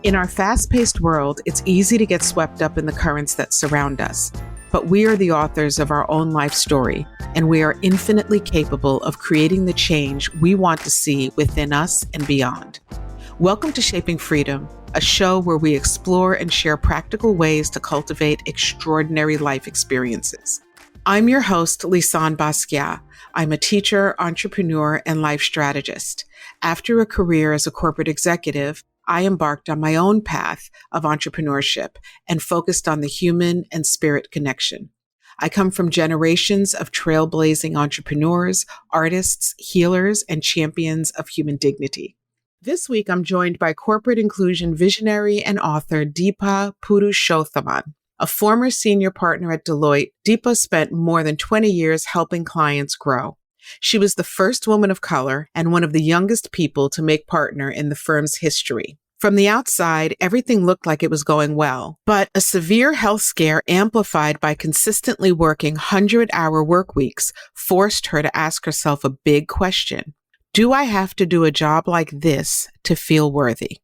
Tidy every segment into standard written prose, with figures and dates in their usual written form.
In our fast-paced world, it's easy to get swept up in the currents that surround us. But we are the authors of our own life story, and we are infinitely capable of creating the change we want to see within us and beyond. Welcome to Shaping Freedom, a show where we explore and share practical ways to cultivate extraordinary life experiences. I'm your host, Lisanne Basquiat. I'm a teacher, entrepreneur, and life strategist. After a career as a corporate executive, I embarked on my own path of entrepreneurship and focused on the human and spirit connection. I come from generations of trailblazing entrepreneurs, artists, healers, and champions of human dignity. This week, I'm joined by corporate inclusion visionary and author Deepa Purushothaman. A former senior partner at Deloitte, Deepa spent more than 20 years helping clients grow. She was the first woman of color and one of the youngest people to make partner in the firm's history. From the outside, everything looked like it was going well, but a severe health scare amplified by consistently working 100-hour work weeks forced her to ask herself a big question. Do I have to do a job like this to feel worthy?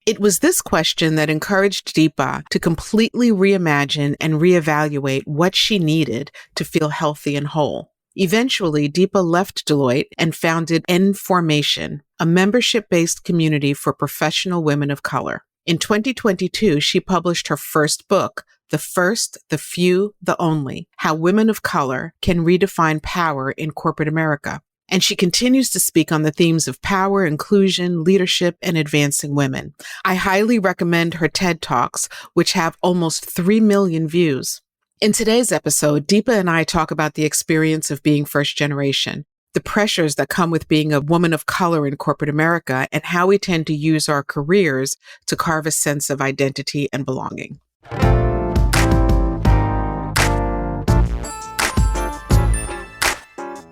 It was this question that encouraged Deepa to completely reimagine and reevaluate what she needed to feel healthy and whole. Eventually, Deepa left Deloitte and founded N-Formation, a membership-based community for professional women of color. In 2022, she published her first book, The First, the Few, the Only: How Women of Color Can Redefine Power in Corporate America. And she continues to speak on the themes of power, inclusion, leadership, and advancing women. I highly recommend her TED Talks, which have almost 3 million views. In today's episode, Deepa and I talk about the experience of being first generation, the pressures that come with being a woman of color in corporate America, and how we tend to use our careers to carve a sense of identity and belonging.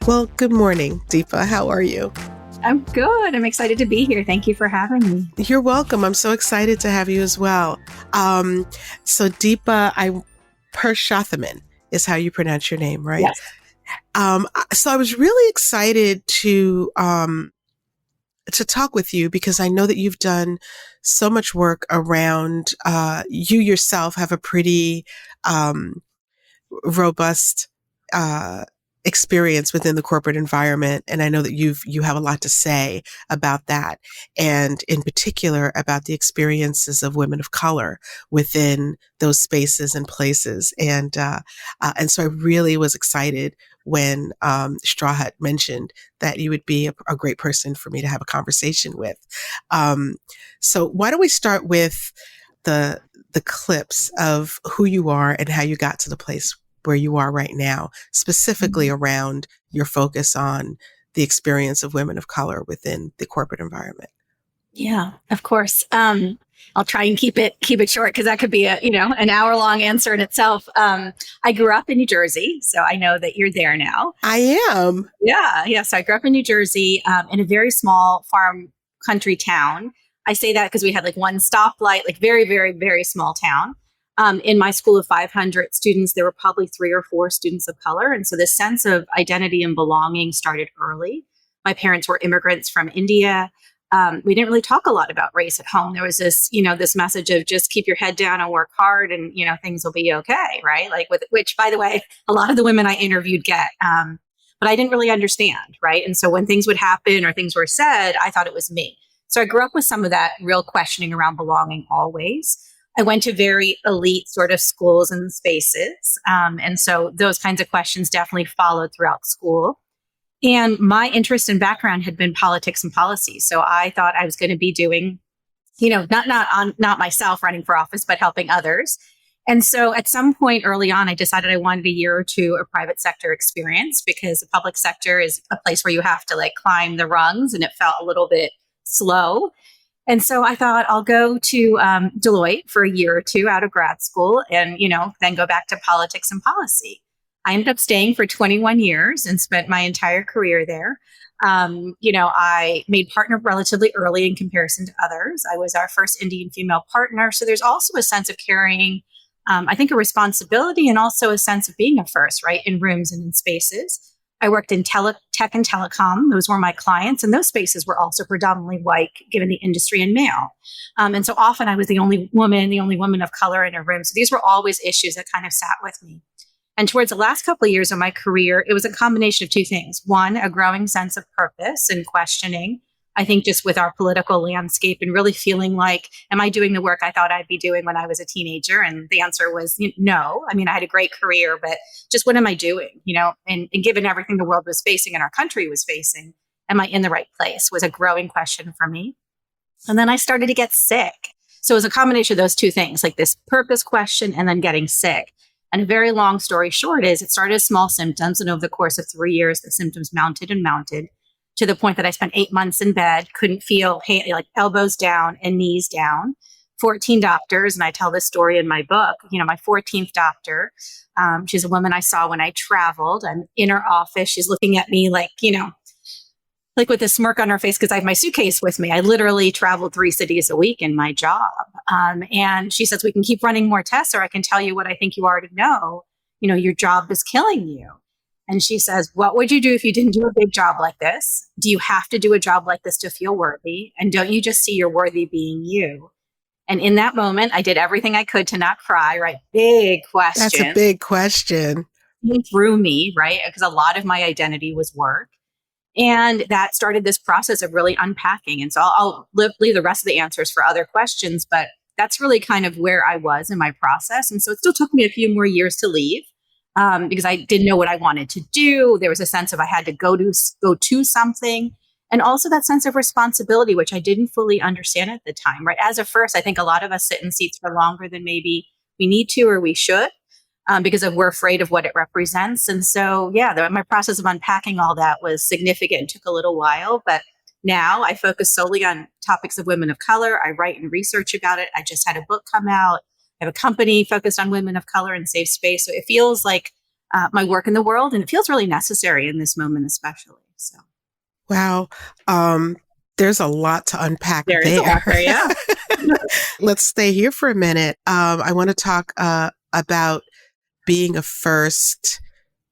Well, good morning, Deepa. How are you? I'm good. I'm excited to be here. Thank you for having me. You're welcome. I'm so excited to have you as well. So Deepa Purushothaman is how you pronounce your name, right? Yes. So I was really excited to talk with you because I know that you've done so much work around, you yourself have a pretty robust experience within the corporate environment. And I know that you have a lot to say about that. And in particular about the experiences of women of color within those spaces and places. And so I really was excited when Straw Hut mentioned that you would be a great person for me to have a conversation with. So why don't we start with the clips of who you are and how you got to the place where you are right now, specifically around your focus on the experience of women of color within the corporate environment. Yeah, of course. I'll try and keep it short because that could be an hour-long answer in itself. I grew up in New Jersey, so I know that you're there now. I am. Yeah. So I grew up in New Jersey in a very small farm country town. I say that because we had like one stoplight, like very, very, very small town. In my school of 500 students, there were probably 3 or 4 students of color. And so this sense of identity and belonging started early. My parents were immigrants from India. We didn't really talk a lot about race at home. There was this message of just keep your head down and work hard and, things will be okay, right? Which, by the way, a lot of the women I interviewed get. But I didn't really understand, right? And so when things would happen or things were said, I thought it was me. So I grew up with some of that real questioning around belonging always. I went to very elite sort of schools and spaces. And so those kinds of questions definitely followed throughout school. And my interest and background had been politics and policy. So I thought I was going to be doing, not myself running for office, but helping others. And so at some point early on, I decided I wanted a year or two of private sector experience because the public sector is a place where you have to climb the rungs, and it felt a little bit slow. And so I thought I'll go to Deloitte for a year or two out of grad school and, then go back to politics and policy. I ended up staying for 21 years and spent my entire career there. I made partner relatively early in comparison to others. I was our first Indian female partner. So there's also a sense of carrying, I think, a responsibility and also a sense of being a first, right, in rooms and in spaces. I worked in tech and telecom. Those were my clients. And those spaces were also predominantly white, given the industry and male. And so often I was the only woman of color in a room. So these were always issues that kind of sat with me. And towards the last couple of years of my career, it was a combination of two things. One, a growing sense of purpose and questioning, I think, just with our political landscape, and really feeling like, am I doing the work I thought I'd be doing when I was a teenager? And the answer was no. I mean, I had a great career, but just what am I doing? And given everything the world was facing and our country was facing, am I in the right place? Was a growing question for me. And then I started to get sick. So it was a combination of those two things, like this purpose question and then getting sick. And a very long story short is it started as small symptoms. And over the course of 3 years, the symptoms mounted and mounted to the point that I spent 8 months in bed, couldn't feel like elbows down and knees down, 14 doctors. And I tell this story in my book, my 14th doctor, she's a woman I saw when I traveled. I'm in her office. She's looking at me like with a smirk on her face because I have my suitcase with me. I literally traveled 3 cities a week in my job. And she says, we can keep running more tests, or I can tell you what I think you already know. Your job is killing you. And she says, what would you do if you didn't do a big job like this? Do you have to do a job like this to feel worthy? And don't you just see you're worthy being you? And in that moment, I did everything I could to not cry, right? Big question. That's a big question. Through me, right? Because a lot of my identity was work. And that started this process of really unpacking. And so I'll leave the rest of the answers for other questions, but that's really kind of where I was in my process. And so it still took me a few more years to leave because I didn't know what I wanted to do. There was a sense of I had to go to something. And also that sense of responsibility, which I didn't fully understand at the time, right? As a first, I think a lot of us sit in seats for longer than maybe we need to or we should. Because we're afraid of what it represents. And so, my process of unpacking all that was significant and took a little while. But now I focus solely on topics of women of color. I write and research about it. I just had a book come out. I have a company focused on women of color and safe space. So it feels like my work in the world, and it feels really necessary in this moment, especially. So, wow. There's a lot to unpack there. There is a lot there, yeah. Let's stay here for a minute. I want to talk about being a first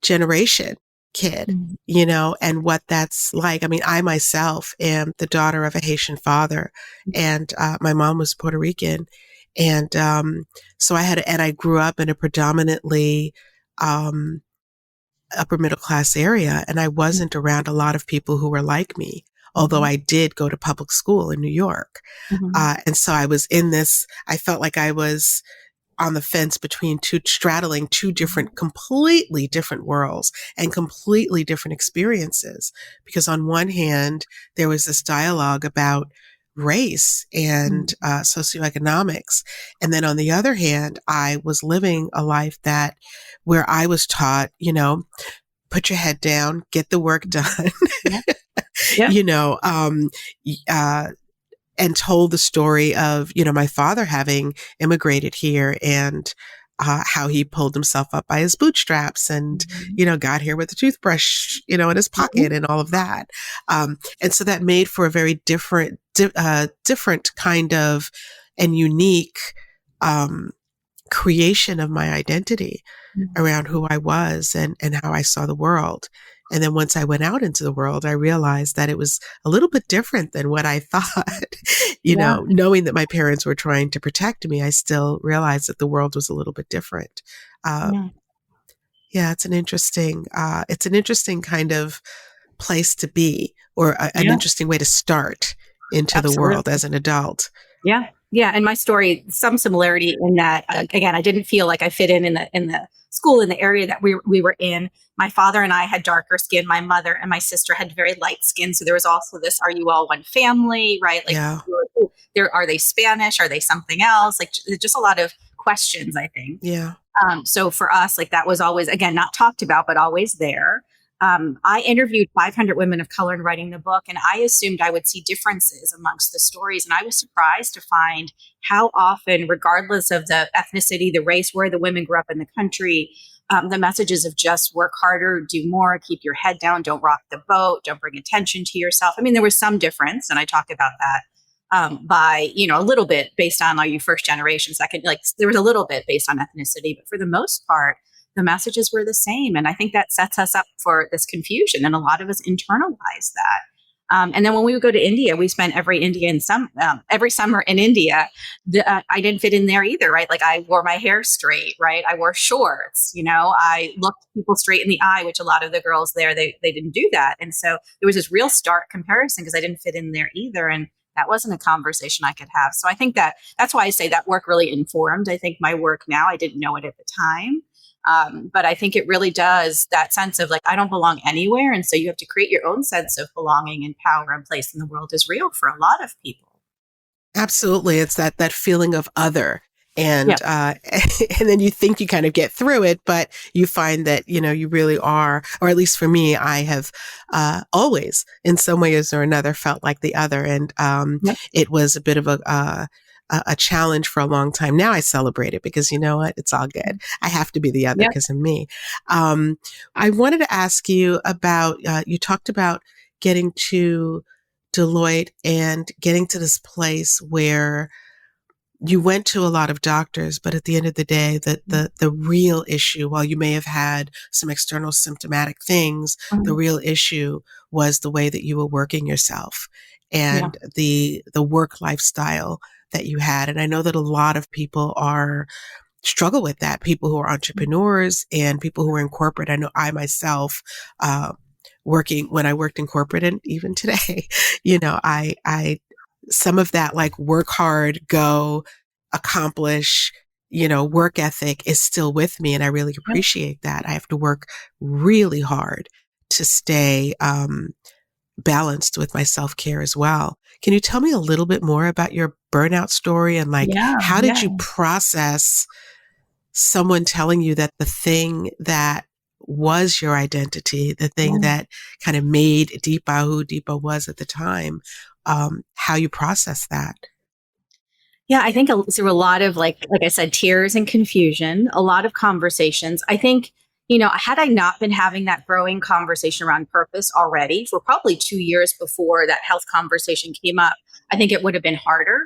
generation kid, and what that's like. I mean, I myself am the daughter of a Haitian father, and my mom was Puerto Rican. And so I grew up in a predominantly upper middle class area, and I wasn't around a lot of people who were like me, although I did go to public school in New York. And so I was I felt like I was on the fence between straddling two completely different worlds and completely different experiences. Because on one hand, there was this dialogue about race and socioeconomics. And then on the other hand, I was living a life where I was taught, put your head down, get the work done, and told the story of, my father having immigrated here and how he pulled himself up by his bootstraps and, got here with a toothbrush, in his pocket and all of that. And so that made for a very different kind of and unique creation of my identity around who I was and how I saw the world. And then once I went out into the world, I realized that it was a little bit different than what I thought. Knowing that my parents were trying to protect me, I still realized that the world was a little bit different. It's an interesting kind of place to be, or an interesting way to start into the world as an adult. Yeah. Yeah. And my story, some similarity in that, again, I didn't feel like I fit in the school, in the area that we were in. My father and I had darker skin. My mother and my sister had very light skin. So there was also this, are you all one family, right? Like, are they Spanish? Are they something else? Like, just a lot of questions, I think. Yeah. So for us, like, that was always, again, not talked about, but always there. I interviewed 500 women of color in writing the book, and I assumed I would see differences amongst the stories. And I was surprised to find how often, regardless of the ethnicity, the race, where the women grew up in the country, the messages of just work harder, do more, keep your head down, don't rock the boat, don't bring attention to yourself. I mean, there was some difference, and I talk about that by, a little bit based on, are you first generation, second, like there was a little bit based on ethnicity, but for the most part, the messages were the same. And I think that sets us up for this confusion. And a lot of us internalize that. And then when we would go to India, we spent every summer in India. I didn't fit in there either, right? Like I wore my hair straight, right? I wore shorts, I looked people straight in the eye, which a lot of the girls there, they didn't do that. And so there was this real stark comparison because I didn't fit in there either. And that wasn't a conversation I could have. So I think that's why I say that work really informed, I think, my work now. I didn't know it at the time. But I think it really does, that sense of like, I don't belong anywhere. And so you have to create your own sense of belonging and power and place in the world is real for a lot of people. Absolutely. It's that feeling of other. And, Yeah. And then you think you kind of get through it, but you find that, you really are, or at least for me, I have, always in some ways or another felt like the other. And, It was a bit of a challenge for a long time. Now I celebrate it because you know what? It's all good. I have to be the other because of me. I wanted to ask you about, you talked about getting to Deloitte and getting to this place where you went to a lot of doctors, but at the end of the day, the real issue, while you may have had some external symptomatic things, the real issue was the way that you were working yourself and the work lifestyle that you had. And I know that a lot of people struggle with that. People who are entrepreneurs and people who are in corporate. I know I myself, when I worked in corporate and even today, I some of that like work hard, go accomplish, work ethic is still with me. And I really appreciate that. I have to work really hard to stay, balanced with my self-care as well. Can you tell me a little bit more about your burnout story and how did you process someone telling you that the thing that was your identity, the thing that kind of made Deepa who Deepa was at the time, how you process that? Yeah, I think through a lot of like I said, tears and confusion, a lot of conversations. I think, had I not been having that growing conversation around purpose already for probably 2 years before that health conversation came up, I think it would have been harder.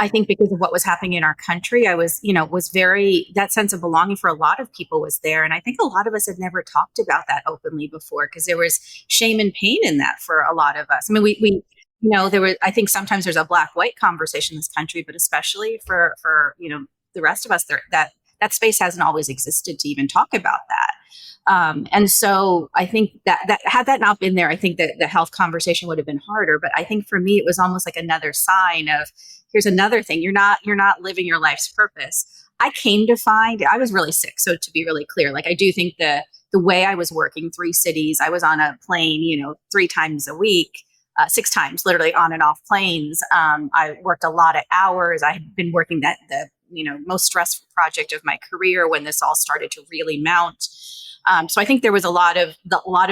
I think because of what was happening in our country, I was that sense of belonging for a lot of people was there. And I think a lot of us had never talked about that openly before because there was shame and pain in that for a lot of us. I mean, we I think sometimes there's a black-white conversation in this country, but especially for the rest of us, that space hasn't always existed to even talk about that. And so I think that had that not been there, I think that the health conversation would have been harder. But I think for me, it was almost like another sign of, here's another thing. You're not living your life's purpose. I came to find I was really sick. So to be really clear, I do think the way I was working 3 cities, I was on a plane, 3 times a week. 6 times, literally on and off planes. I worked a lot of hours. I had been working the most stressful project of my career when this all started to really mount. So I think there was a lot of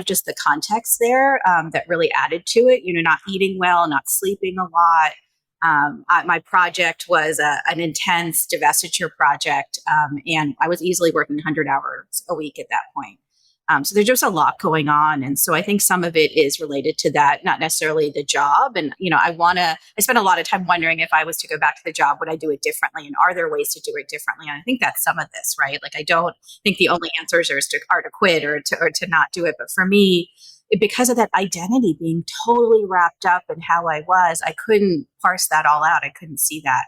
just the context there that really added to it. Not eating well, not sleeping a lot. My project was an intense divestiture project, and I was easily working 100 hours a week at that point. So there's just a lot going on. And so I think some of it is related to that, not necessarily the job. And, I spent a lot of time wondering if I was to go back to the job, would I do it differently? And are there ways to do it differently? And I think that's some of this, right? I don't think the only answers are to quit or to not do it. But for me, because of that identity being totally wrapped up in how I was, I couldn't parse that all out. I couldn't see that.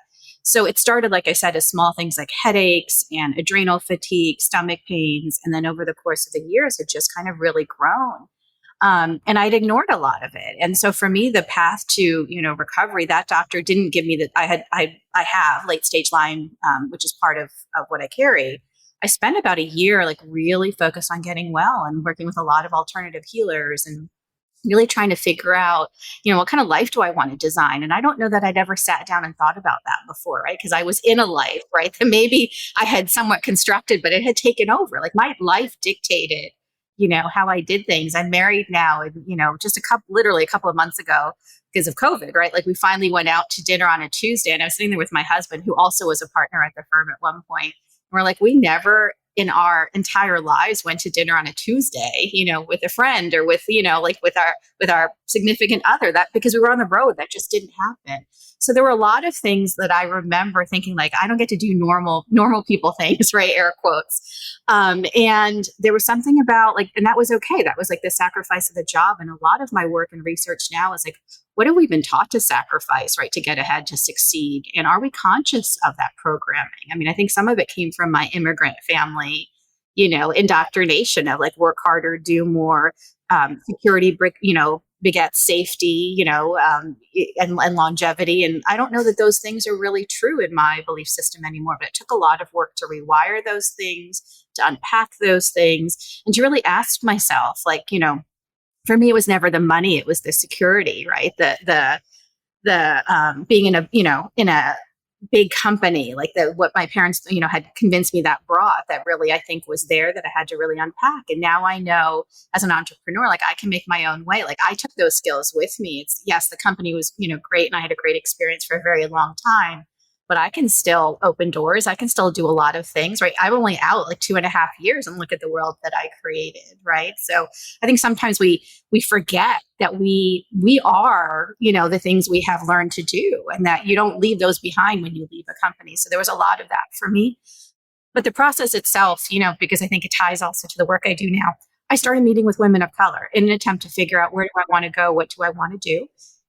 So it started, like I said, as small things like headaches and adrenal fatigue, stomach pains. And then over the course of the years, it just kind of really grown. And I'd ignored a lot of it. And so for me, the path to, recovery, that doctor didn't give me I have late stage Lyme, which is part of what I carry. I spent about a year, really focused on getting well and working with a lot of alternative healers and really trying to figure out, what kind of life do I want to design? And I don't know that I'd ever sat down and thought about that before, right? Because I was in a life, right, that maybe I had somewhat constructed, but it had taken over. My life dictated, how I did things. I'm married now, and, just literally a couple of months ago because of COVID, right? We finally went out to dinner on a Tuesday, and I was sitting there with my husband, who also was a partner at the firm at one point. And we're we never in our entire lives went to dinner on a Tuesday, with a friend or with, like with our significant other, that because we were on the road, that just didn't happen. So there were a lot of things that I remember thinking like, I don't get to do normal people things, right? Air quotes. And there was something about like, and that was okay. That was like the sacrifice of the job. And a lot of my work and research now is like, what have we been taught to sacrifice, right, to get ahead, to succeed? And are we conscious of that programming? I mean, I think some of it came from my immigrant family, indoctrination of like work harder, do more, security, begets safety, and longevity. And I don't know that those things are really true in my belief system anymore, but it took a lot of work to rewire those things, to unpack those things, and to really ask myself, like, for me, it was never the money; it was the security, right? The being in a big company, like what my parents, had convinced me that brought, that really I think was there, that I had to really unpack. And now I know as an entrepreneur, like I can make my own way. Like I took those skills with me. It's yes, the company was, great, and I had a great experience for a very long time. But I can still open doors. I can still do a lot of things, right? I'm only out like 2.5 years and look at the world that I created, right? So I think sometimes we forget that we are, the things we have learned to do, and that you don't leave those behind when you leave a company. So there was a lot of that for me. But the process itself, because I think it ties also to the work I do now, I started meeting with women of color in an attempt to figure out, where do I want to go? What do I want to do?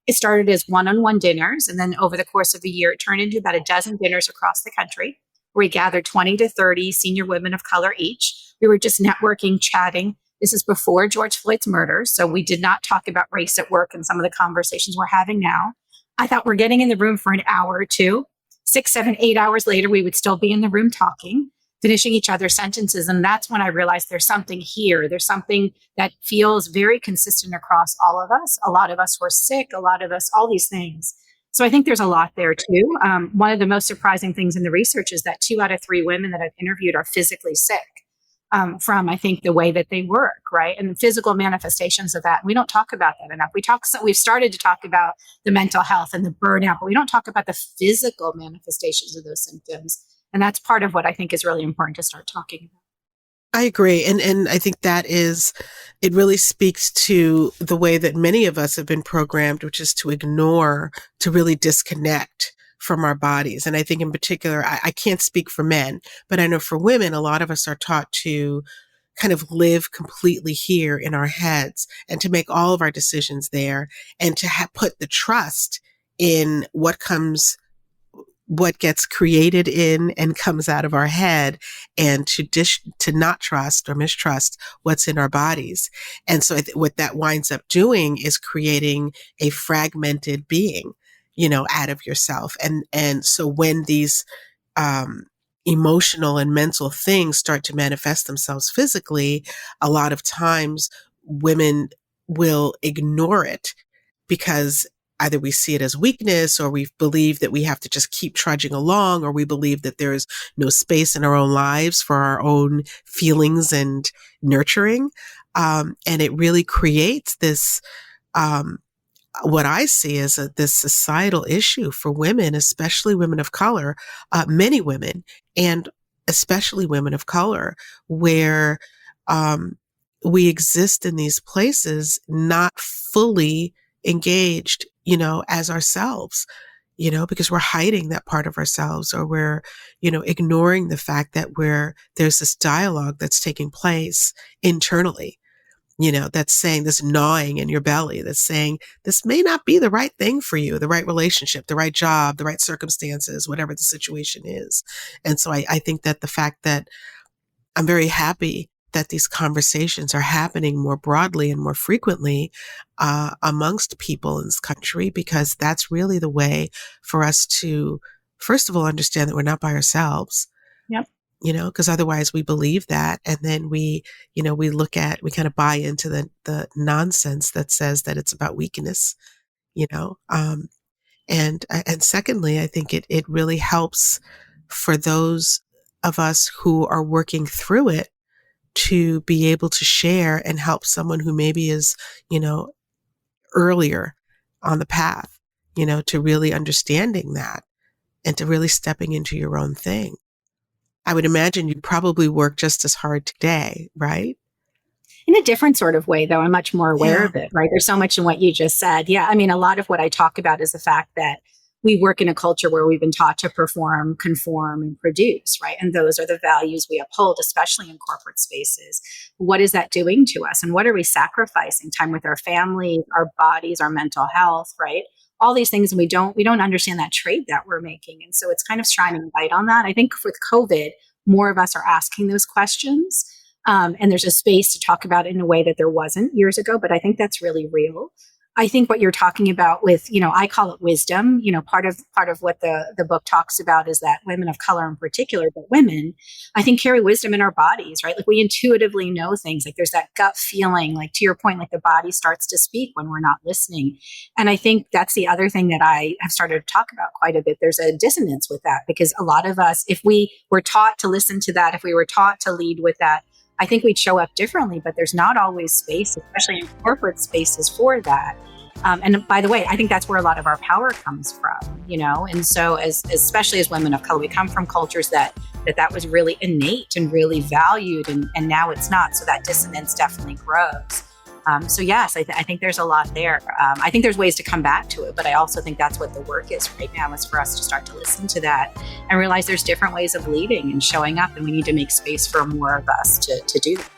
It started as one-on-one dinners, and then over the course of a year, it turned into about a dozen dinners across the country, where we gathered 20 to 30 senior women of color each. We were just networking, chatting. This is before George Floyd's murder, so we did not talk about race at work and some of the conversations we're having now. I thought we're getting in the room for an hour or two. 6, 7, 8 hours later, we would still be in the room talking, finishing each other's sentences. And that's when I realized there's something here. There's something that feels very consistent across all of us. A lot of us were sick, a lot of us, all these things. So I think there's a lot there too. One of the most surprising things in the research is that 2 out of 3 women that I've interviewed are physically sick, from, I think, the way that they work, right? And the physical manifestations of that. We don't talk about that enough. We've started to talk about the mental health and the burnout, but we don't talk about the physical manifestations of those symptoms. And that's part of what I think is really important to start talking about. I agree. And I think it really speaks to the way that many of us have been programmed, which is to ignore, to really disconnect from our bodies. And I think in particular, I can't speak for men, but I know for women, a lot of us are taught to kind of live completely here in our heads and to make all of our decisions there, and to put the trust in what gets created in and comes out of our head, and to not trust or mistrust what's in our bodies. And so what that winds up doing is creating a fragmented being, out of yourself. And so when these, emotional and mental things start to manifest themselves physically, a lot of times women will ignore it because either we see it as weakness, or we believe that we have to just keep trudging along, or we believe that there is no space in our own lives for our own feelings and nurturing. And it really creates this, what I see as this societal issue for women, especially women of color, many women, and especially women of color, where we exist in these places not fully engaged, as ourselves, because we're hiding that part of ourselves, or we're, ignoring the fact that there's this dialogue that's taking place internally, that's saying, this gnawing in your belly, that's saying, this may not be the right thing for you, the right relationship, the right job, the right circumstances, whatever the situation is. And so I think that the fact that I'm very happy that these conversations are happening more broadly and more frequently amongst people in this country, because that's really the way for us to, first of all, understand that we're not by ourselves. Yep. Because otherwise we believe that, and then we kind of buy into the nonsense that says that it's about weakness, and secondly, I think it really helps for those of us who are working through it to be able to share and help someone who maybe is, earlier on the path, to really understanding that and to really stepping into your own thing. I would imagine you probably work just as hard today, right? In a different sort of way, though. I'm much more aware Yeah. of it, right? There's so much in what you just said. Yeah. I mean, a lot of what I talk about is the fact that we work in a culture where we've been taught to perform, conform, and produce, right? And those are the values we uphold, especially in corporate spaces. What is that doing to us? And what are we sacrificing? Time with our families, our bodies, our mental health, right? All these things, and we don't understand that trade that we're making. And so it's kind of shining light on that. I think with COVID, more of us are asking those questions. And there's a space to talk about it in a way that there wasn't years ago, but I think that's really real. I think what you're talking about with, I call it wisdom. Part of what the book talks about is that women of color in particular, but women, I think, carry wisdom in our bodies, right? Like we intuitively know things. Like there's that gut feeling, like to your point, like the body starts to speak when we're not listening. And I think that's the other thing that I have started to talk about quite a bit. There's a dissonance with that because a lot of us, if we were taught to listen to that, if we were taught to lead with that, I think we'd show up differently, but there's not always space, especially in corporate spaces, for that. And by the way, I think that's where a lot of our power comes from. And so especially as women of color, we come from cultures that was really innate and really valued, and now it's not. So that dissonance definitely grows. So yes, I think there's a lot there. I think there's ways to come back to it, but I also think that's what the work is right now, is for us to start to listen to that and realize there's different ways of leading and showing up, and we need to make space for more of us to do that.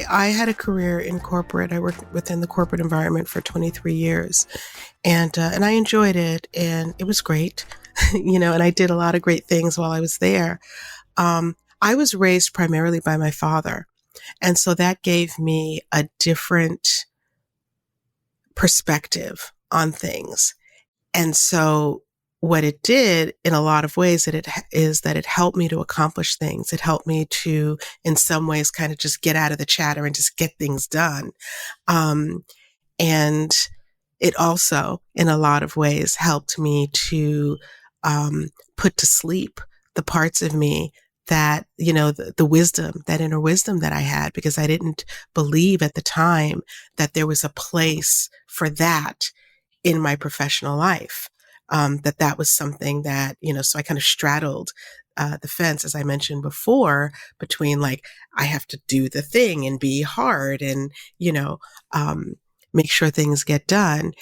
I had a career in corporate. I worked within the corporate environment for 23 years, and I enjoyed it, and it was great, and I did a lot of great things while I was there. I was raised primarily by my father, and so that gave me a different perspective on things. And so what it did in a lot of ways is that it helped me to accomplish things. It helped me to, in some ways, kind of just get out of the chatter and just get things done. And it also, in a lot of ways, helped me to put to sleep the parts of me that, the wisdom, that inner wisdom that I had, because I didn't believe at the time that there was a place for that in my professional life. That was something that, so I kind of straddled the fence, as I mentioned before, between like, I have to do the thing and be hard and, make sure things get done,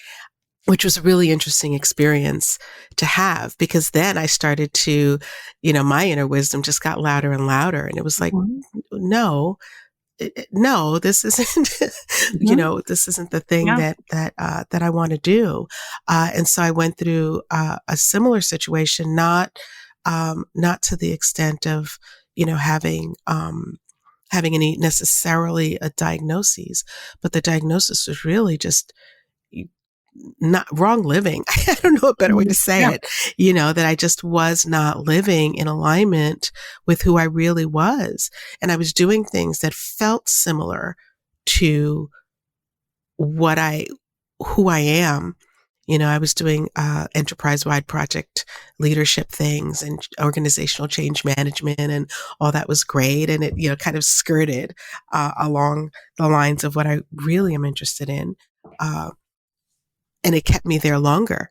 which was a really interesting experience to have, because then I started to, my inner wisdom just got louder and louder. And it was like, no, this isn't, this isn't the thing that I want to do. And so I went through a similar situation, not to the extent of, having any necessarily a diagnosis, but the diagnosis was really just not wrong living. I don't know a better way to say it, that I just was not living in alignment with who I really was. And I was doing things that felt similar to who I am. I was doing enterprise-wide project leadership things and organizational change management, and all that was great. And it, kind of skirted along the lines of what I really am interested in. And it kept me there longer,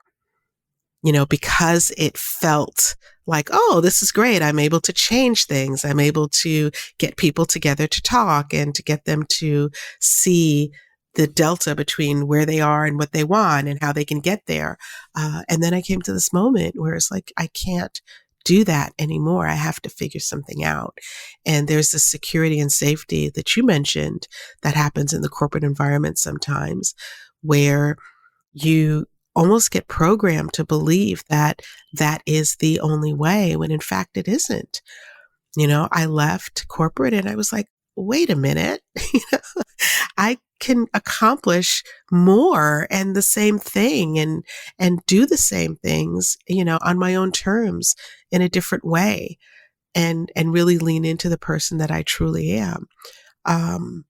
because it felt like, oh, this is great. I'm able to change things. I'm able to get people together to talk and to get them to see the delta between where they are and what they want and how they can get there. And then I came to this moment where it's like, I can't do that anymore. I have to figure something out. And there's this security and safety that you mentioned that happens in the corporate environment sometimes, where you almost get programmed to believe that that is the only way, when in fact it isn't. I left corporate and I was like, wait a minute, I can accomplish more and the same thing and do the same things, on my own terms in a different way, and really lean into the person that I truly am. And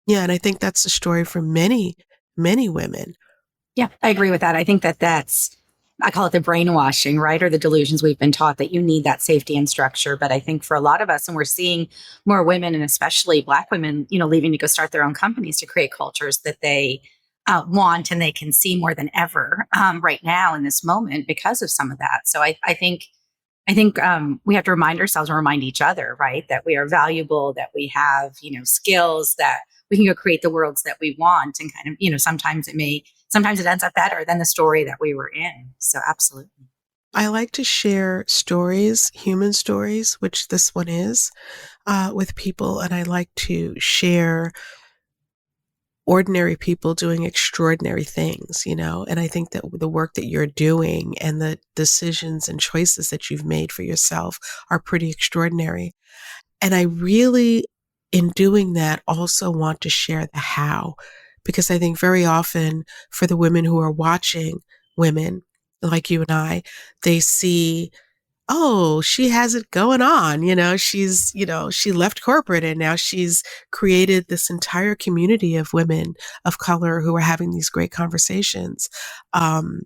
I think that's the story for many, many women. Yeah, I agree with that. I think that's I call it the brainwashing, right? Or the delusions we've been taught that you need that safety and structure. But I think for a lot of us, and we're seeing more women and especially Black women, leaving to go start their own companies to create cultures that they want and they can see more than ever right now in this moment because of some of that. So I think we have to remind ourselves and remind each other, right, that we are valuable, that we have, skills, that we can go create the worlds that we want. And kind of, sometimes it ends up better than the story that we were in. So absolutely. I like to share stories, human stories, which this one is, with people. And I like to share ordinary people doing extraordinary things, and I think that the work that you're doing and the decisions and choices that you've made for yourself are pretty extraordinary. And I really, in doing that, also want to share the how, because I think very often for the women who are watching women like you and I, they see, oh, she has it going on. She left corporate and now she's created this entire community of women of color who are having these great conversations. And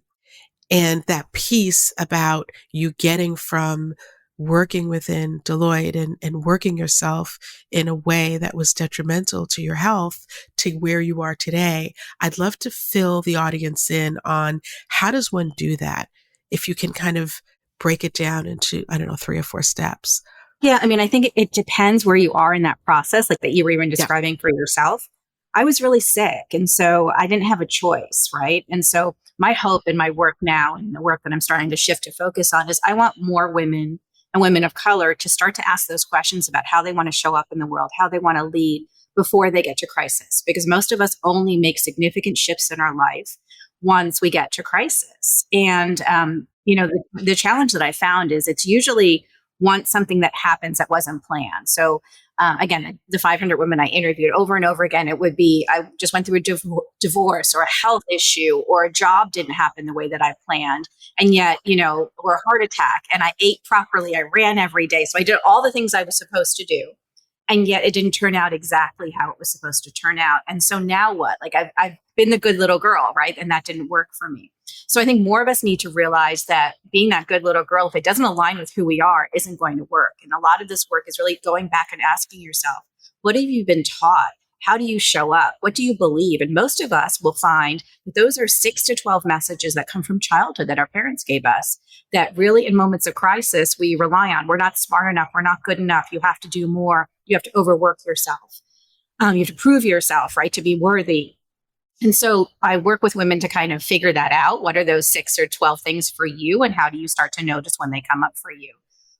that piece about you getting from working within Deloitte and working yourself in a way that was detrimental to your health to where you are today. I'd love to fill the audience in on how does one do that? If you can kind of break it down into, 3 or 4 steps. Yeah. I mean, I think it depends where you are in that process, like that you were even describing for yourself. I was really sick. And so I didn't have a choice. Right. And so my hope in my work now and the work that I'm starting to shift to focus on is I want more women and women of color to start to ask those questions about how they want to show up in the world, how they want to lead before they get to crisis. Because most of us only make significant shifts in our life once we get to crisis. And, the challenge that I found is it's usually once something that happens that wasn't planned. So again, the 500 women I interviewed over and over again, it would be, I just went through a divorce or a health issue or a job didn't happen the way that I planned. And yet, or a heart attack and I ate properly. I ran every day. So I did all the things I was supposed to do. And yet it didn't turn out exactly how it was supposed to turn out. And so now what? Like I've been the good little girl, right? And that didn't work for me. So I think more of us need to realize that being that good little girl, if it doesn't align with who we are, isn't going to work. And a lot of this work is really going back and asking yourself, what have you been taught? How do you show up? What do you believe? And most of us will find that those are 6 to 12 messages that come from childhood that our parents gave us that really in moments of crisis, we rely on. We're not smart enough. We're not good enough. You have to do more. You have to overwork yourself. You have to prove yourself, right, to be worthy. And so I work with women to kind of figure that out. What are those 6 or 12 things for you? And how do you start to notice when they come up for you?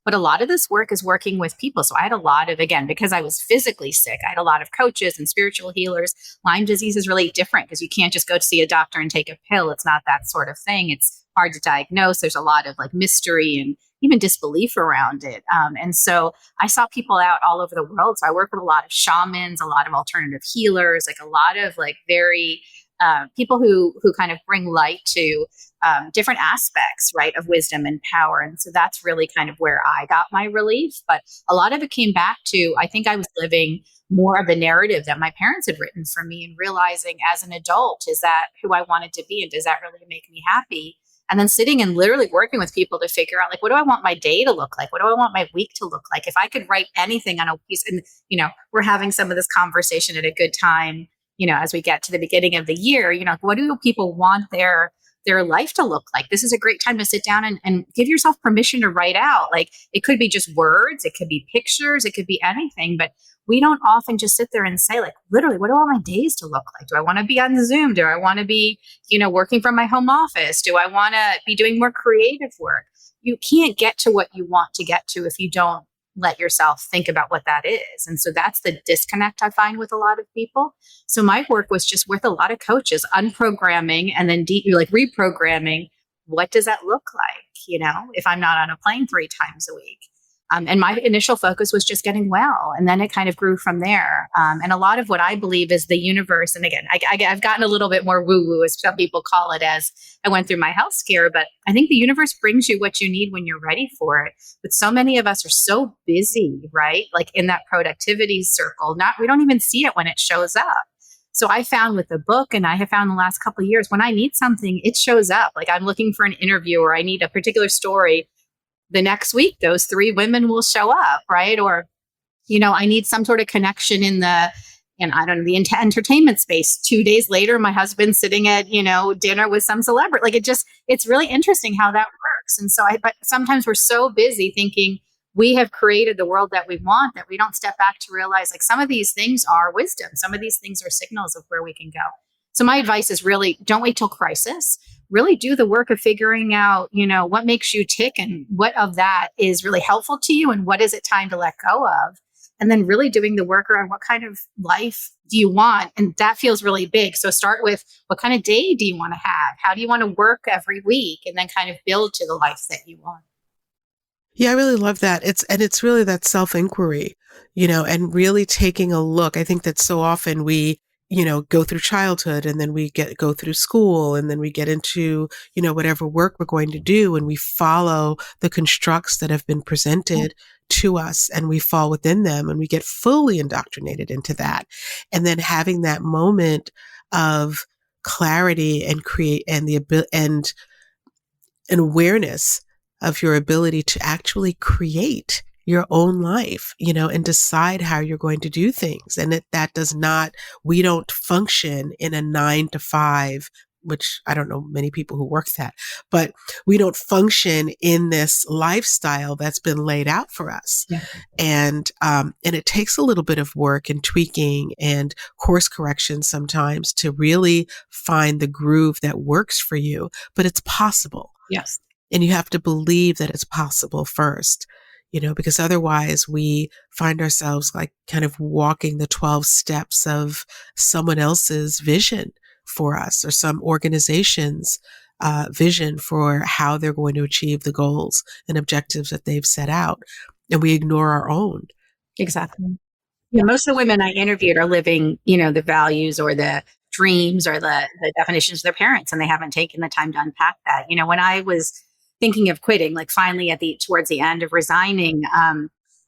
But a lot of this work is working with people. So I had a lot of, again, because I was physically sick, I had a lot of coaches and spiritual healers. Lyme disease is really different because you can't just go to see a doctor and take a pill. It's not that sort of thing. It's hard to diagnose. There's a lot of like mystery and even disbelief around it. And so I saw people out all over the world. So I work with a lot of shamans, a lot of alternative healers, like a lot of like very people who kind of bring light to different aspects, right, of wisdom and power. And so that's really kind of where I got my relief. But a lot of it came back to, I think I was living more of the narrative that my parents had written for me and realizing as an adult, is that who I wanted to be? And does that really make me happy? And then sitting and literally working with people to figure out, like, what do I want my day to look like? What do I want my week to look like? If I could write anything on a piece, and, we're having some of this conversation at a good time, as we get to the beginning of the year, what do people want their life to look like? This is a great time to sit down and give yourself permission to write out. Like, it could be just words, it could be pictures, it could be anything, but we don't often just sit there and say, like, literally, what do I want my days to look like? Do I want to be on Zoom? Do I want to be, working from my home office? Do I want to be doing more creative work? You can't get to what you want to get to if you don't let yourself think about what that is. And so that's the disconnect I find with a lot of people. So my work was just with a lot of coaches, unprogramming and then reprogramming. What does that look like? If I'm not on a plane 3 times a week. And my initial focus was just getting well. And then it kind of grew from there. And a lot of what I believe is the universe. And again, I've gotten a little bit more woo-woo, as some people call it, as I went through my health scare. But I think the universe brings you what you need when you're ready for it. But so many of us are so busy, right? Like in that productivity circle. We don't even see it when it shows up. So I found with the book, and I have found the last couple of years, when I need something, it shows up. Like I'm looking for an interview or I need a particular story. The next week, those 3 women will show up, right? Or, I need some sort of connection I don't know, the entertainment space. 2 days later, my husband's sitting at, dinner with some celebrity. Like it's really interesting how that works. And so but sometimes we're so busy thinking we have created the world that we want that we don't step back to realize like some of these things are wisdom. Some of these things are signals of where we can go. So my advice is really don't wait till crisis. Really do the work of figuring out, what makes you tick and what of that is really helpful to you and what is it time to let go of. And then really doing the work around what kind of life do you want? And that feels really big. So start with what kind of day do you want to have? How do you want to work every week? And then kind of build to the life that you want. Yeah, I really love that. It's really that self-inquiry, and really taking a look. I think that so often we, go through childhood and then we go through school and then we get into, whatever work we're going to do and we follow the constructs that have been presented to us and we fall within them and we get fully indoctrinated into that. And then having that moment of clarity and create and and an awareness of your ability to actually create your own life, and decide how you're going to do things. And we don't function in a 9 to 5, which I don't know many people who work that, but we don't function in this lifestyle that's been laid out for us. Yeah. And it takes a little bit of work and tweaking and course correction sometimes to really find the groove that works for you, but it's possible. Yes. And you have to believe that it's possible first, because otherwise we find ourselves like kind of walking the 12 steps of someone else's vision for us or some organization's vision for how they're going to achieve the goals and objectives that they've set out. And we ignore our own. Exactly. Yeah, most of the women I interviewed are living, the values or the dreams or the definitions of their parents, and they haven't taken the time to unpack that. When I was thinking of quitting, like finally towards the end of resigning,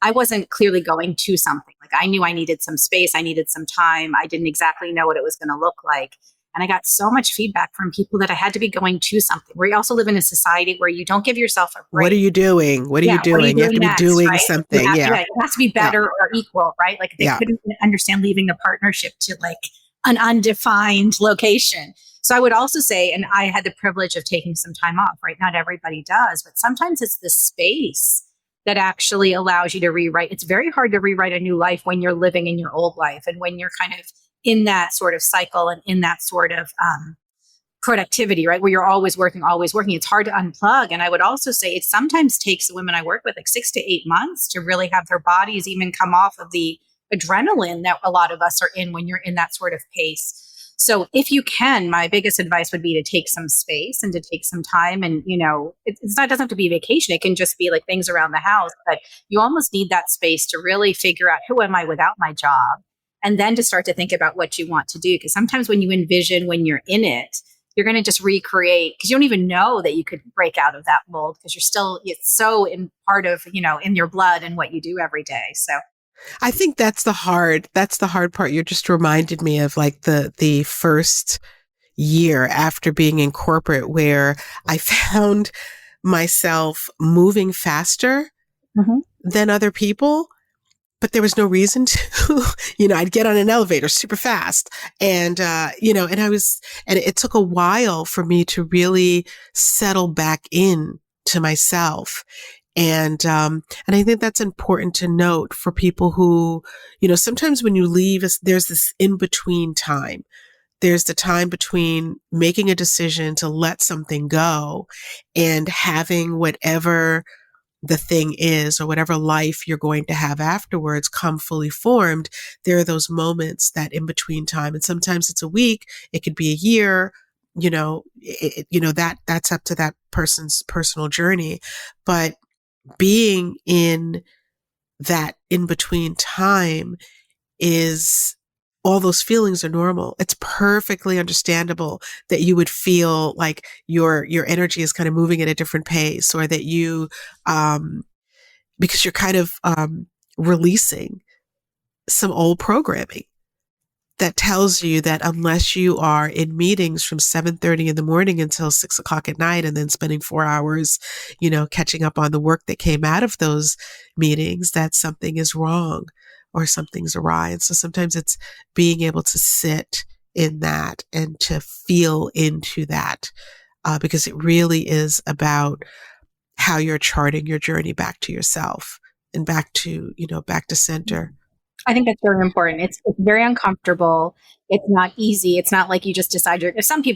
I wasn't clearly going to something. Like I knew I needed some space. I needed some time. I didn't exactly know what it was going to look like. And I got so much feedback from people that I had to be going to something. We also live in a society where you don't give yourself a break. What are you doing? What are you doing? You have to be doing right? something. It has to be better or equal, right? Like they couldn't understand leaving a partnership to like an undefined location. So I would also say, and I had the privilege of taking some time off, right? Not everybody does, but sometimes it's the space that actually allows you to rewrite. It's very hard to rewrite a new life when you're living in your old life and when you're kind of in that sort of cycle and in that sort of productivity, right? Where you're always working. It's hard to unplug. And I would also say it sometimes takes the women I work with like 6 to 8 months to really have their bodies even come off of the adrenaline that a lot of us are in when you're in that sort of pace. So if you can, my biggest advice would be to take some space and to take some time. And, it doesn't have to be vacation. It can just be like things around the house, but you almost need that space to really figure out who am I without my job? And then to start to think about what you want to do. Because sometimes when you envision when you're in it, you're going to just recreate because you don't even know that you could break out of that mold because it's so in part of, in your blood and what you do every day. So I think that's the hard part. You just reminded me of like the first year after being in corporate where I found myself moving faster than other people, but there was no reason to. I'd get on an elevator super fast and it took a while for me to really settle back in to myself. And I think that's important to note for people who, sometimes when you leave, there's this in-between time. There's the time between making a decision to let something go and having whatever the thing is or whatever life you're going to have afterwards come fully formed. There are those moments, that in-between time. And sometimes it's a week, it could be a year, that's up to that person's personal journey. But being in that in-between time is all those feelings are normal. It's perfectly understandable that you would feel like your energy is kind of moving at a different pace or that you, because you're kind of, releasing some old programming. that tells you that unless you are in meetings from 7:30 in the morning until 6 o'clock at night and then spending 4 hours, catching up on the work that came out of those meetings, that something is wrong or something's awry. And so sometimes it's being able to sit in that and to feel into that, because it really is about how you're charting your journey back to yourself and back to center. I think that's very important. It's very uncomfortable. It's not easy. It's not like you just decide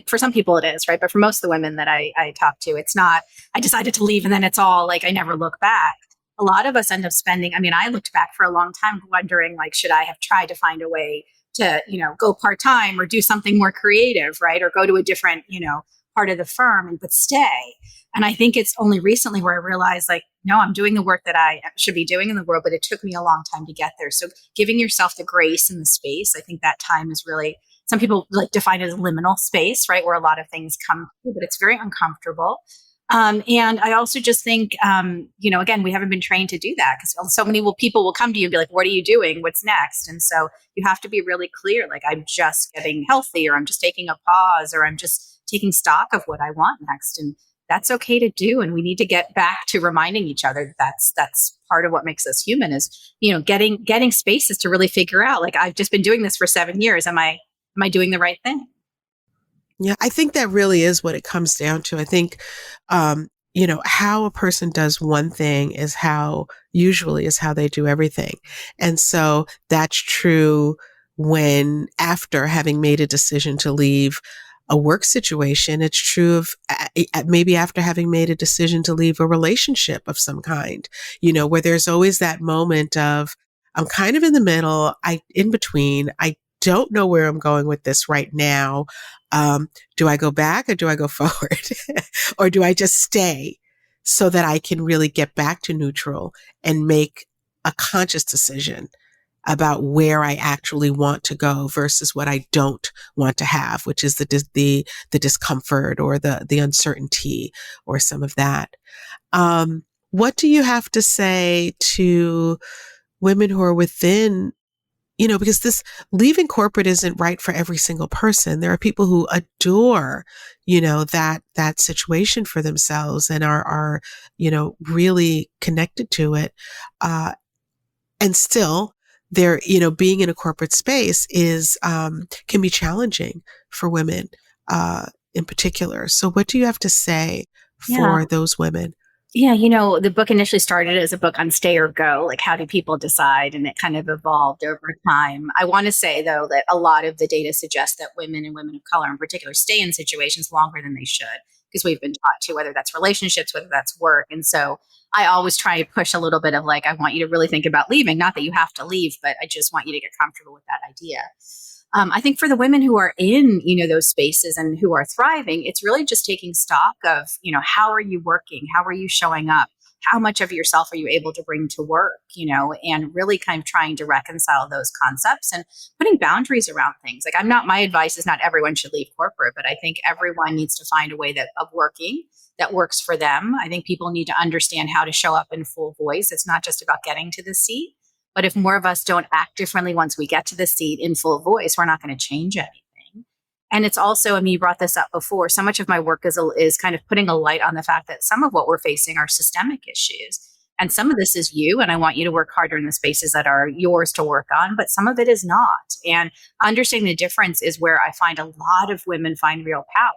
for some people it is, right? But for most of the women that I talk to, it's not, I decided to leave and then it's all like, I never look back. A lot of us end up spending, I looked back for a long time wondering, like, should I have tried to find a way to, go part-time or do something more creative, right? Or go to a different, part of the firm, but stay. And I think it's only recently where I realized, like, no, I'm doing the work that I should be doing in the world, but it took me a long time to get there. So giving yourself the grace and the space, I think that time is really, some people like define it as liminal space, right? Where a lot of things come through, but it's very uncomfortable. And I also just think, again, we haven't been trained to do that because so many people will come to you and be like, what are you doing? What's next? And so you have to be really clear, like, I'm just getting healthy, or I'm just taking a pause, or I'm just taking stock of what I want next. And that's okay to do. And we need to get back to reminding each other that that's part of what makes us human is, getting spaces to really figure out, like, I've just been doing this for 7 years. Am I doing the right thing? Yeah, I think that really is what it comes down to. I think, how a person does one thing usually is how they do everything. And so that's true when, after having made a decision to leave a work situation, it's true of maybe after having made a decision to leave a relationship of some kind, where there's always that moment of, I'm kind of in the middle, in between, I don't know where I'm going with this right now. Do I go back or do I go forward? Or do I just stay so that I can really get back to neutral and make a conscious decision about where I actually want to go versus what I don't want to have, which is the discomfort or the uncertainty or some of that. What do you have to say to women who are within, because this leaving corporate isn't right for every single person. There are people who adore, that situation for themselves and are, really connected to it. And still they're, being in a corporate space can be challenging for women, in particular. So what do you have to say for those women? Yeah, the book initially started as a book on stay or go, like, how do people decide? And it kind of evolved over time. I want to say, though, that a lot of the data suggests that women and women of color in particular stay in situations longer than they should, because we've been taught to, whether that's relationships, whether that's work. And so I always try to push a little bit of, like, I want you to really think about leaving. Not that you have to leave, but I just want you to get comfortable with that idea. I think for the women who are in, those spaces and who are thriving, it's really just taking stock of, how are you working? How are you showing up? How much of yourself are you able to bring to work, and really kind of trying to reconcile those concepts and putting boundaries around things. Like, my advice is not everyone should leave corporate, but I think everyone needs to find a way of working that works for them. I think people need to understand how to show up in full voice. It's not just about getting to the seat. But if more of us don't act differently once we get to the seat in full voice, we're not going to change anything. And it's also, you brought this up before, so much of my work is kind of putting a light on the fact that some of what we're facing are systemic issues. And some of this is you, and I want you to work harder in the spaces that are yours to work on, but some of it is not. And understanding the difference is where I find a lot of women find real power.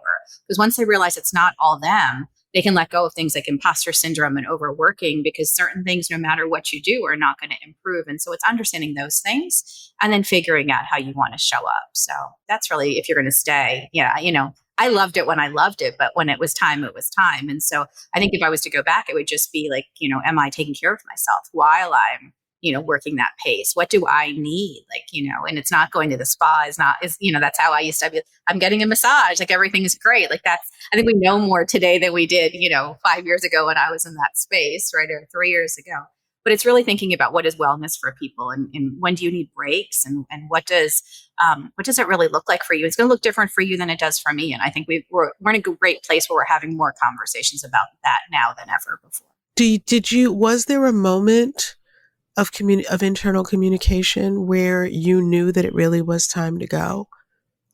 Because once they realize it's not all them, they can let go of things like imposter syndrome and overworking, because certain things, no matter what you do, are not going to improve. And so it's understanding those things and then figuring out how you want to show up. So that's really, if you're going to stay, I loved it when I loved it, but when it was time, it was time. And so I think if I was to go back, it would just be like, am I taking care of myself while I'm, working that pace? What do I need? Like, and it's not going to the spa that's how I used to be. I'm getting a massage. Like, everything is great. Like, I think we know more today than we did, 5 years ago when I was in that space, right? Or 3 years ago. But it's really thinking about what is wellness for people and when do you need breaks and what does it really look like for you? It's going to look different for you than it does for me. And I think we're in a great place where we're having more conversations about that now than ever before. Was there a moment of internal communication where you knew that it really was time to go?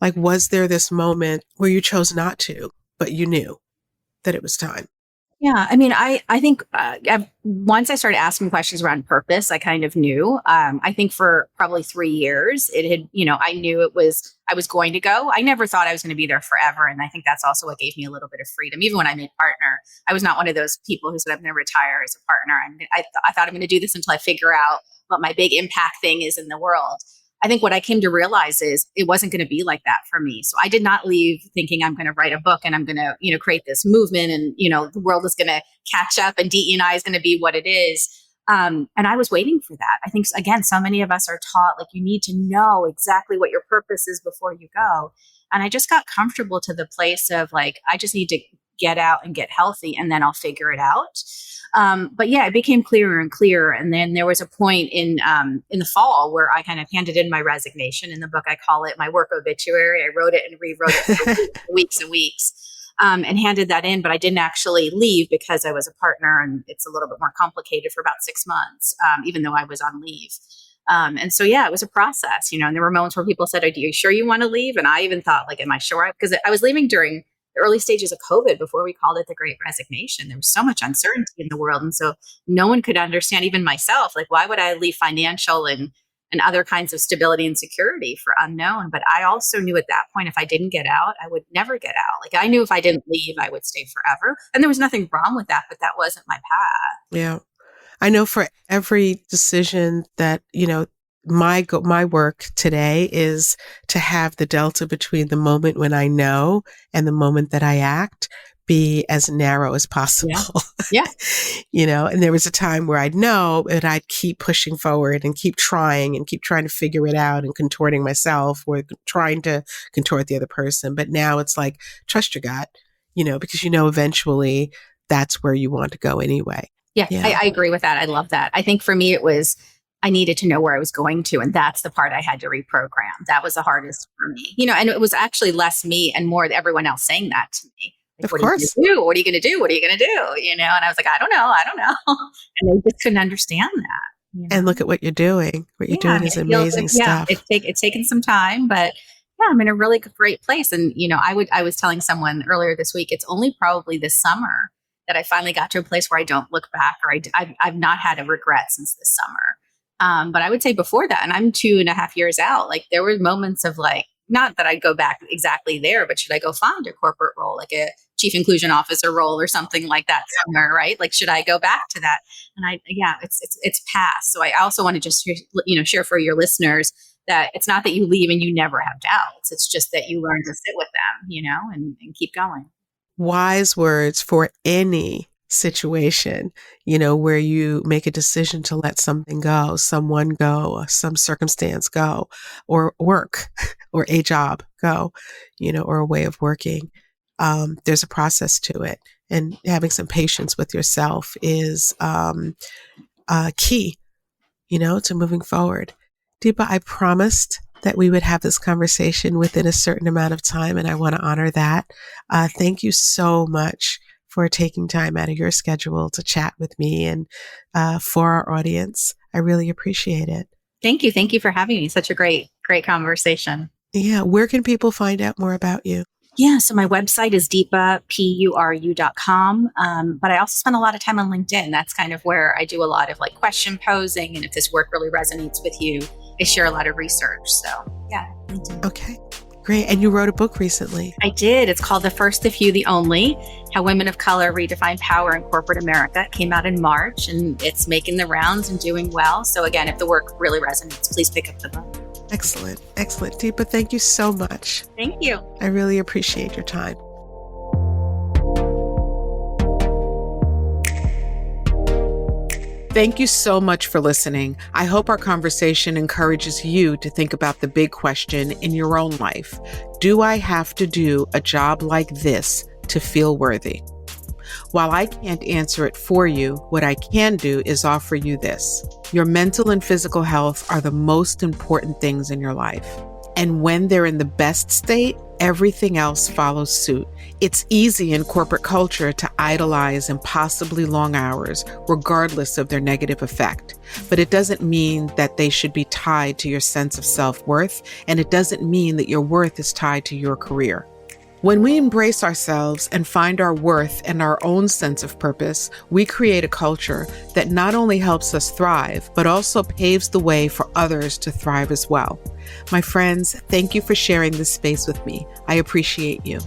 Like, was there this moment where you chose not to, but you knew that it was time? Yeah, I mean, I think once I started asking questions around purpose, I kind of knew. I think for probably 3 years, it had, I knew I was going to go. I never thought I was going to be there forever, and I think that's also what gave me a little bit of freedom. Even when I made partner, I was not one of those people who said I'm going to retire as a partner. I thought I'm going to do this until I figure out what my big impact thing is in the world. I think what I came to realize is it wasn't going to be like that for me. So I did not leave thinking I'm going to write a book and I'm going to, create this movement and, the world is going to catch up and DE&I is going to be what it is. And I was waiting for that. I think, again, so many of us are taught like you need to know exactly what your purpose is before you go. And I just got comfortable to the place of like, I just need to get out and get healthy and then I'll figure it out. But yeah, it became clearer and clearer. And then there was a point in the fall where I kind of handed in my resignation. In the book, I call it my work obituary. I wrote it and rewrote it for weeks and weeks, and handed that in. But I didn't actually leave because I was a partner, and it's a little bit more complicated for about 6 months, even though I was on leave. And so, yeah, it was a process, and there were moments where people said, "Are you sure you want to leave?" And I even thought, like, am I sure? Because I was leaving during the early stages of COVID before we called it the Great Resignation. There was so much uncertainty in the world. And so no one could understand, even myself, like, why would I leave financial and other kinds of stability and security for unknown? But I also knew at that point, if I didn't get out, I would never get out. Like I knew if I didn't leave, I would stay forever. And there was nothing wrong with that, but that wasn't my path. Yeah. I know for every decision that, my work today is to have the delta between the moment when I know and the moment that I act be as narrow as possible. Yeah. And there was a time where I'd know and I'd keep pushing forward and keep trying to figure it out and contorting myself or trying to contort the other person. But now it's like, trust your gut, because eventually that's where you want to go anyway. Yeah. I agree with that. I love that. I think for me, it was, I needed to know where I was going to. And that's the part I had to reprogram. That was the hardest for me, and it was actually less me and more everyone else saying that to me. Like, of course. What are you going to do? What are you going to do? And I was like, I don't know. And they just couldn't understand that. And look at what you're doing. What you're doing is amazing stuff. It's taken some time, but yeah, I'm in a really great place. And, I was telling someone earlier this week, it's only probably this summer that I finally got to a place where I don't look back or I've not had a regret since this summer. But I would say before that, and I'm 2.5 years out, like there were moments of like, not that I'd go back exactly there, but should I go find a corporate role, like a chief inclusion officer role or something like that somewhere, right? Like, should I go back to that? And it's past. So I also want to just, share for your listeners that it's not that you leave and you never have doubts. It's just that you learn to sit with them, and keep going. Wise words for any situation, where you make a decision to let something go, someone go, or some circumstance go, or work, or a job go, or a way of working. There's a process to it. And having some patience with yourself is key, to moving forward. Deepa, I promised that we would have this conversation within a certain amount of time, and I want to honor that. Thank you so much for taking time out of your schedule to chat with me and for our audience. I really appreciate it. Thank you. Thank you for having me. Such a great conversation. Yeah. Where can people find out more about you? Yeah. So my website is deepapuru.com. But I also spend a lot of time on LinkedIn. That's kind of where I do a lot of like question posing. And if this work really resonates with you, I share a lot of research. So yeah, LinkedIn. Okay. Great. And you wrote a book recently. I did. It's called The First, the Few, the Only, How Women of Color Redefine Power in Corporate America. It came out in March and it's making the rounds and doing well. So again, if the work really resonates, please pick up the book. Excellent. Excellent. Deepa, thank you so much. Thank you. I really appreciate your time. Thank you so much for listening. I hope our conversation encourages you to think about the big question in your own life. Do I have to do a job like this to feel worthy? While I can't answer it for you, what I can do is offer you this. Your mental and physical health are the most important things in your life. And when they're in the best state, everything else follows suit. It's easy in corporate culture to idolize impossibly long hours, regardless of their negative effect. But it doesn't mean that they should be tied to your sense of self-worth, and it doesn't mean that your worth is tied to your career. When we embrace ourselves and find our worth and our own sense of purpose, we create a culture that not only helps us thrive, but also paves the way for others to thrive as well. My friends, thank you for sharing this space with me. I appreciate you.